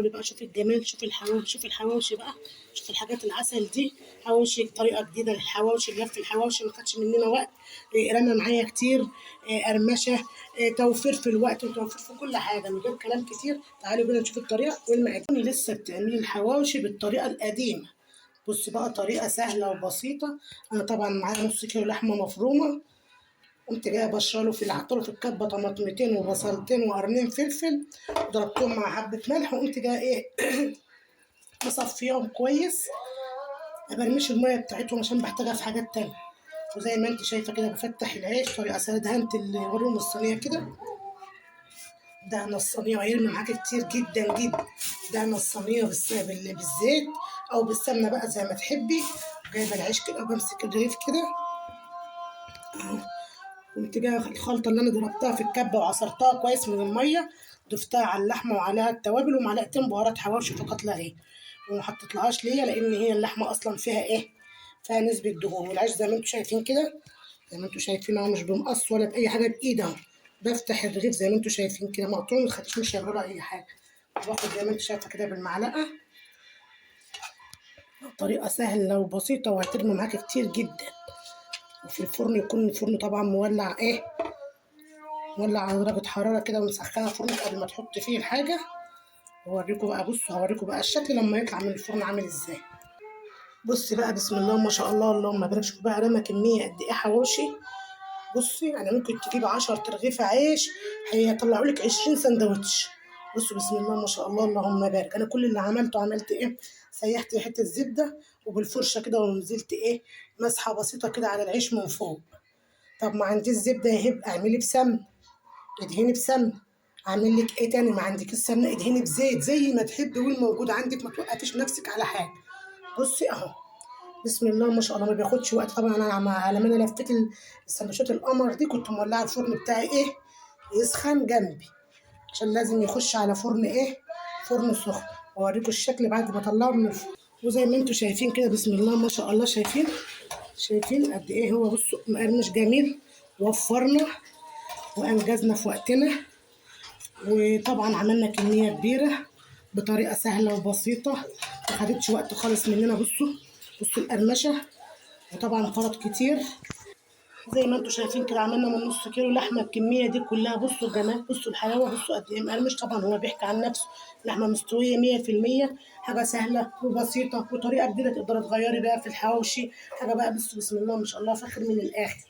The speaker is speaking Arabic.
بقى شوفي الجمال، شوفي الحواوشي، شوفي الحواوشي بقى، شوفي الحاجات العسل دي. حواوشي طريقه جديده للحواوشي، لف الحواوشي ما خدش مننا وقت. رمى معايا كتير. قرمشه. توفير في الوقت وتوفير في كل حاجه من غير كلام كتير. تعالوا بينا نشوف الطريقه والمقادير. لسه بتعملي الحواوشي بالطريقه القديمه. بصي بقى طريقه سهله وبسيطه. انا طبعا معايا نص كيلو لحمه مفرومه. قمت جايه بشراله حطيله في الكبه طماطمتين وبصلتين وقرنين فلفل، وضربتهم مع حبه ملح، وقمت جايه مصفيهم كويس. ما برميش الميه بتاعتهم عشان بحتاجها في حاجات تانية. وزي ما انت شايفه كده بفتح العيش طريقه سهله. دهنت وريهم الصينيه كده. دهن الصينيه هيرمي معاكي كتير جدا جدا. دهن الصينيه بالزيت او بالسمنه بقى زي ما تحبي. جايبه العيش كده وبمسك الرغيف كده. قمت جايه الخلطه اللي انا ضربتها في الكبه وعصرتها كويس من الميه، ضفتها على اللحمه وعليها التوابل ومعلقتين بهارات حواوشي فقط لا غير. وما حطيتلهاش ليا لان هي اللحمه اصلا فيها فيها نسبه دهون. والعيش زي ما انتم شايفين كده. زي ما انتم شايفين اهو، مش بمقص ولا باي حاجه، بايد اهو. بفتح الرغيف زي ما انتم شايفين كده مقطوع، ما خدتش مش ولا اي حاجه. باخد زي ما انتم شايفه كده بالمعلقه. طريقه سهله وبسيطه وهترمي معاكي كتير جدا. وفي الفرن يكون الفرن طبعا مولع مولع على درجة حرارة كده، ومسخنة فرن قبل ما تحط فيه الحاجة. هوريكم بقى، بصوا هوريكم بقى الشكل لما يطلع من الفرن عامل ازاي. بصي بقى بسم الله ما شاء الله اللهم بارك. شوفوا بقى رمى كمية قد ايه حواوشي. بصي يعني ممكن تجيبي 10 ترغيفة عيش هيطلعوا لك 20 سندوتش. بصوا بسم الله ما شاء الله اللهم بارك. انا كل اللي عملته عملت سيحت حتة زبدة وبالفرشة كده، ونزلت مسحة بسيطة كده على العيش من فوق. طب ما عنديش زبدة يبقى اعملي بسمن، ادهني بسمنه. اعمل لك ايه تاني؟ ما عندك السمنه ادهني بزيت زي ما تحبي، والموجود عندك ما توقفيش نفسك على حاجه. بصي اهو بسم الله ما شاء الله، ما بياخدش وقت طبعا. انا على ما انا لفيت السندوتشات القمر دي كنت مولعه الفرن بتاعي يسخن جنبي، عشان لازم يخش على فرن فرن سخن. واوريكم الشكل بعد ما اطلعه من الفرن. وزي ما انتم شايفين كده بسم الله ما شاء الله، شايفين قد ايه هو. بصوا مقرمش جميل. وفرنا وانجزنا في وقتنا. وطبعا عملنا كمية كبيرة بطريقة سهلة وبسيطة، ما خدتش وقت خالص مننا. بصوا القرمشة. وطبعا فرط كتير. زي ما انتم شايفين كده عملنا من نص كيلو لحمة الكمية دي كلها. بصوا الجمال، بصوا الحلاوة، بصوا قد ايه مقرمش. طبعا هو بيحكي عن نفسه. لحمة مستوية 100%. حاجة سهلة وبسيطة وطريقة جديدة تقدري تغيري بقى في الحواوشي حاجة بقى. بصوا بسم الله ما شاء الله فخر من الآخر.